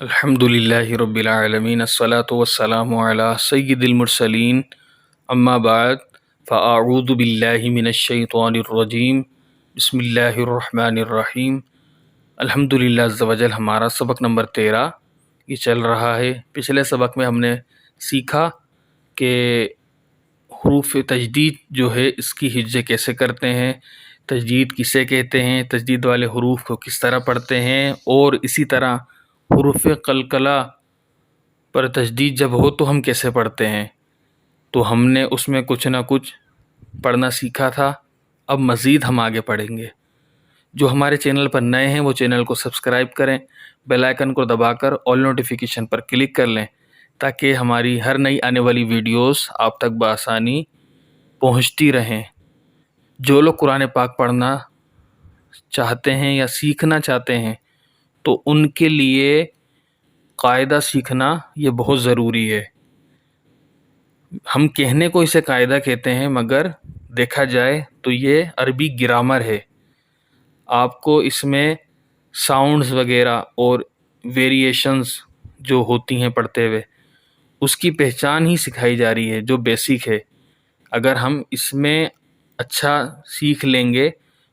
الحمد للہ رب العالمین الصلاۃ والسلام علی سید المرسلین اما بعد فاعوذ باللہ من الشیطان الرجیم بسم اللہ الرحمن الرحیم۔ الحمد للہ عز و جل ہمارا سبق نمبر 13 یہ چل رہا ہے۔ پچھلے سبق میں ہم نے سیکھا کہ حروف تجدید جو ہے اس کی ہجے کیسے کرتے ہیں، تجدید کسے کہتے ہیں، تجدید والے حروف کو کس طرح پڑھتے ہیں، اور اسی طرح حروف قلقلہ پر تجدید جب ہو تو ہم کیسے پڑھتے ہیں۔ تو ہم نے اس میں کچھ نہ کچھ پڑھنا سیکھا تھا، اب مزید ہم آگے پڑھیں گے۔ جو ہمارے چینل پر نئے ہیں وہ چینل کو سبسکرائب کریں، بیل آئیکن کو دبا کر آل نوٹیفیکیشن پر کلک کر لیں تاکہ ہماری ہر نئی آنے والی ویڈیوز آپ تک بآسانی پہنچتی رہیں۔ جو لوگ قرآن پاک پڑھنا چاہتے ہیں یا سیکھنا چاہتے ہیں تو ان کے لیے قاعدہ سیکھنا یہ بہت ضروری ہے۔ ہم کہنے کو اسے قاعدہ کہتے ہیں مگر دیکھا جائے تو یہ عربی گرامر ہے۔ آپ کو اس میں ساؤنڈز وغیرہ اور ویریشنز جو ہوتی ہیں پڑھتے ہوئے اس کی پہچان ہی سکھائی جا رہی ہے، جو بیسک ہے۔ اگر ہم اس میں اچھا سیکھ لیں گے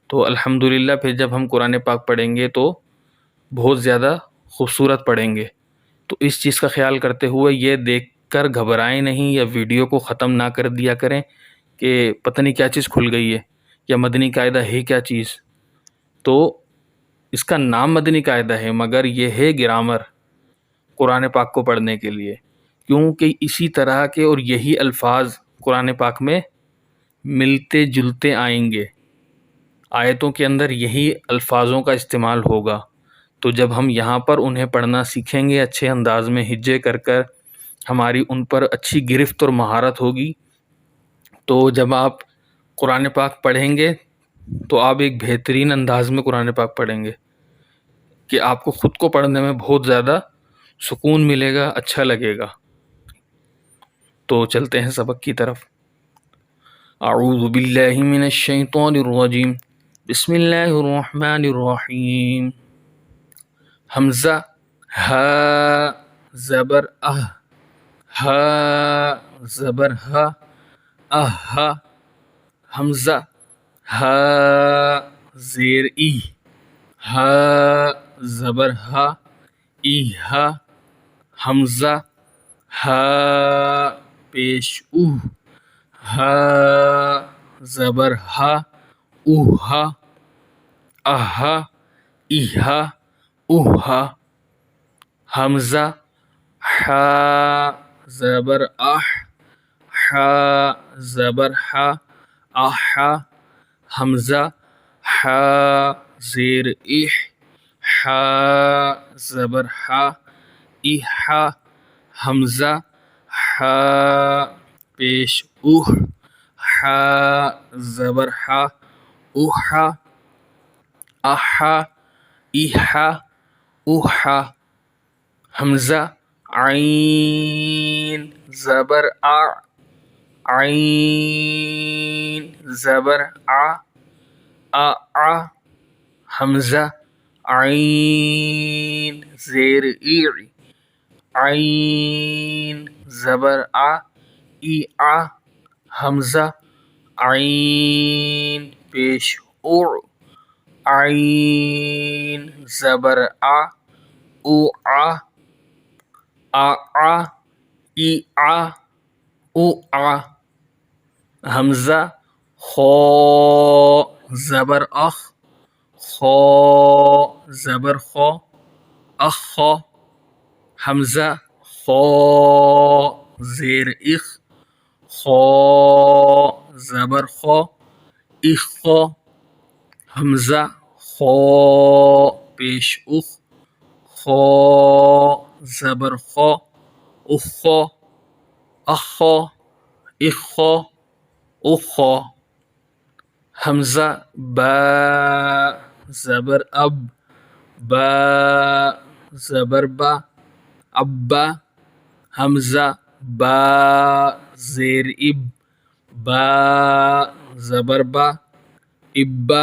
تو الحمدللہ پھر جب ہم قرآن پاک پڑھیں گے تو بہت زیادہ خوبصورت پڑھیں گے۔ تو اس چیز کا خیال کرتے ہوئے یہ دیکھ کر گھبرائیں نہیں یا ویڈیو کو ختم نہ کر دیا کریں کہ پتہ نہیں کیا چیز کھل گئی ہے یا مدنی قاعدہ ہے کیا چیز۔ تو اس کا نام مدنی قاعدہ ہے مگر یہ ہے گرامر قرآن پاک کو پڑھنے کے لیے، کیونکہ اسی طرح کے اور یہی الفاظ قرآن پاک میں ملتے جلتے آئیں گے، آیتوں کے اندر یہی الفاظوں کا استعمال ہوگا۔ تو جب ہم یہاں پر انہیں پڑھنا سیکھیں گے اچھے انداز میں ہجے کر کر، ہماری ان پر اچھی گرفت اور مہارت ہوگی، تو جب آپ قرآن پاک پڑھیں گے تو آپ ایک بہترین انداز میں قرآن پاک پڑھیں گے کہ آپ کو خود کو پڑھنے میں بہت زیادہ سکون ملے گا، اچھا لگے گا۔ تو چلتے ہیں سبق کی طرف۔ اعوذ باللہ من الشیطان الرجیم، بسم اللہ الرحمن الرحیم۔ حمزہ ہا زبر ہا زبر ہا حمزہ ہا زیر ہا زبر ہا حمزہ ہا پیش ہا زبر ہا اہا حمزہ ہا زبر ہا زبر ہا حمزہ ہا زیر ہا زبر ہا حمزہ ہا پیش ہا زبر ہا اہا حمزہ عین زبر عین زبر حمزہ عین زیر عین زبر حمزہ عین پیش عین زبر حمزہ خا زبر خا زبر خا حمزہ خا زیر خا زبر خا حمزہ خا پیش خا زبر خا اخا حمزہ با زبر با زبر ابا حمزہ با زیر با زبر ابا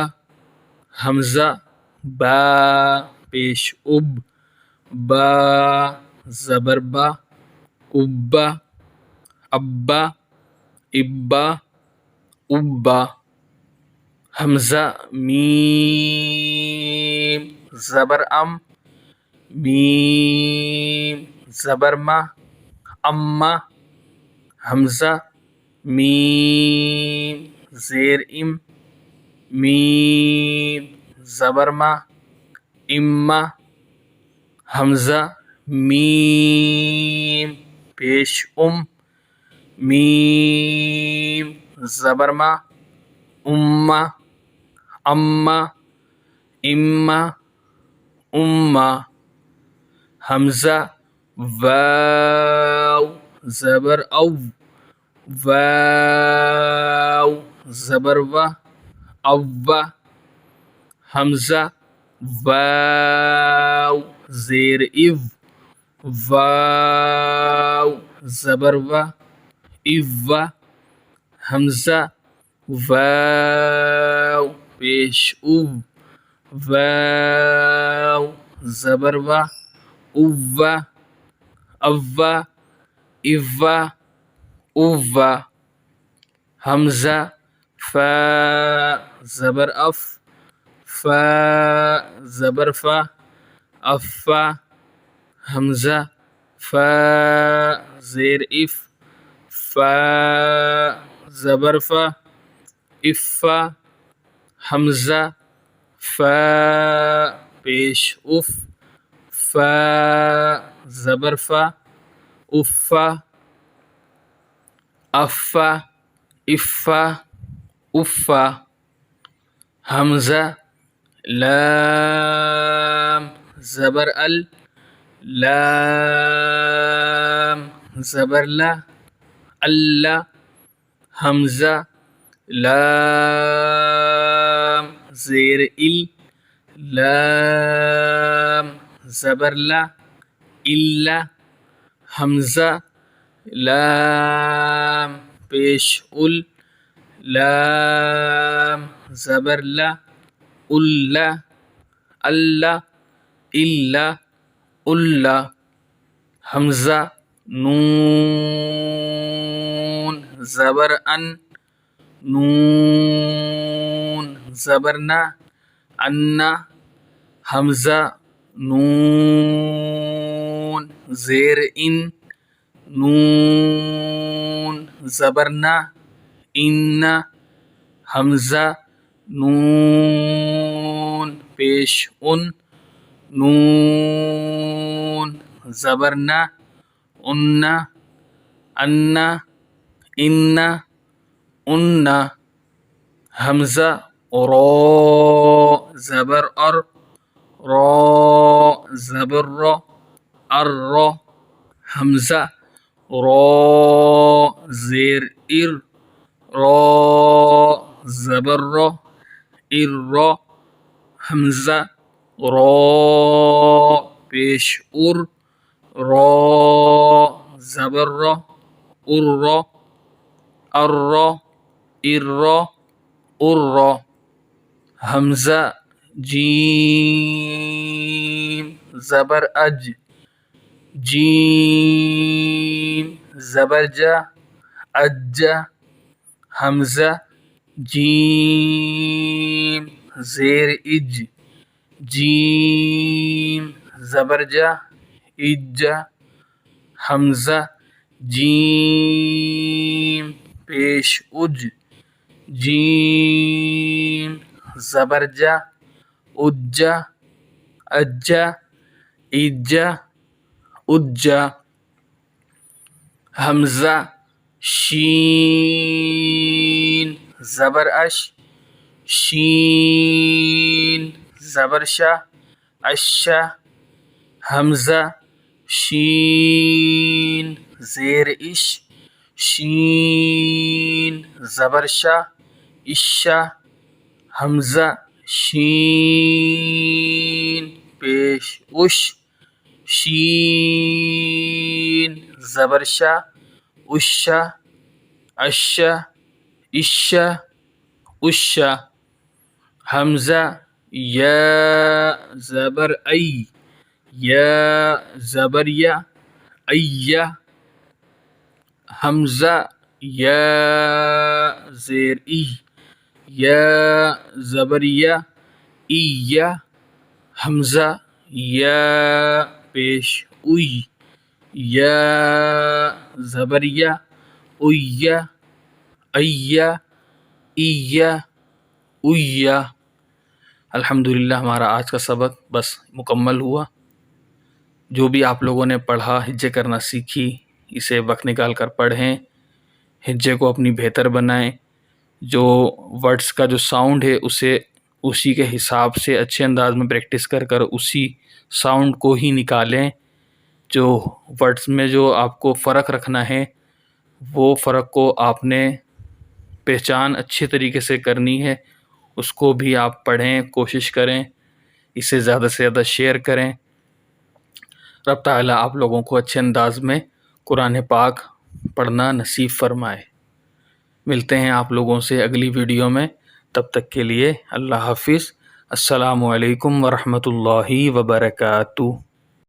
حمزہ با پیش با زبر با، ابا ابا، ابا ابا. حمزہ میم زبر ام، میم زبر ما، اما. حمزہ میم زیر ام، میم زبر ما، اما. حمزہ میم پیش میم زبر ما، اما، اما، اما، اما. حمزہ واو زبر او، واو زبر و، اوا. حمزہ واو زیر او، واو زبر و، اوا. حمزہ واو پیش او، واو زبر و، اوا، اوا، اوا، اوا. حمزہ فا زبر اف، فا زبر فا، افا. حمزہ فا زیر اف، فا زبر فا، افا. حمزہ فا پیش اف، فا زبر فا، افا، افا، افا، افا. حمزہ لام زبر ال، لام زبر لا، اللہ. حمزہ لام زیر ال، لام زبر لا، الا. حمزہ لام پیش ال، لام زبر لا، الا، اللہ، الا، الا. حمزہ نون زبر ان، نون زبر نا، انا. حمزہ نون زیر ان، نون زبر نا، انا. حمزہ نون پیش ان، نون زبر نا، انا، انا، انا، انا. حمزہ را زبر ار، را زبر را، ار. حمزہ را زیر ار، را زبر را، ار. حمزہ را پیش ار، را زبر را، ار، ار، ار، ار. حمزہ جیم زبر اج، جیم زبر جا، اجا. حمزہ جیم زیر اج، جیم زبر جا، اجا. حمزہ جیم پیش اج، جیم زبر جا، اجا، اجا، اجا، اجا. حمزہ شین زبر اش، شین زبر شا، اشا. حمزہ شین زیر اش، شین زبر شا، اشا. حمزہ شین پیش اش، شین زبر شا، اشا، اشا، اشا، اشا. حمزہ یا زبر ای، یا زبر یا، ایہ حمزہ یا زیر ای، یا زبر یا، ایہ حمزہ یا پیش اوئی، یا زبر یا، اویہ ایہ ایہ اویہ۔ الحمدللہ ہمارا آج کا سبق بس مکمل ہوا۔ جو بھی آپ لوگوں نے پڑھا، ہجے کرنا سیکھی، اسے وقت نکال کر پڑھیں، ہجے کو اپنی بہتر بنائیں، جو ورڈز کا جو ساؤنڈ ہے اسے اسی کے حساب سے اچھے انداز میں پریکٹس کر کر اسی ساؤنڈ کو ہی نکالیں۔ جو ورڈز میں جو آپ کو فرق رکھنا ہے وہ فرق کو آپ نے پہچان اچھے طریقے سے کرنی ہے، اس کو بھی آپ پڑھیں، کوشش کریں، اسے زیادہ سے زیادہ شیئر کریں۔ رب تعالیٰ آپ لوگوں کو اچھے انداز میں قرآن پاک پڑھنا نصیب فرمائے۔ ملتے ہیں آپ لوگوں سے اگلی ویڈیو میں، تب تک کے لیے اللہ حافظ۔ السلام علیکم ورحمۃ اللہ وبرکاتہ۔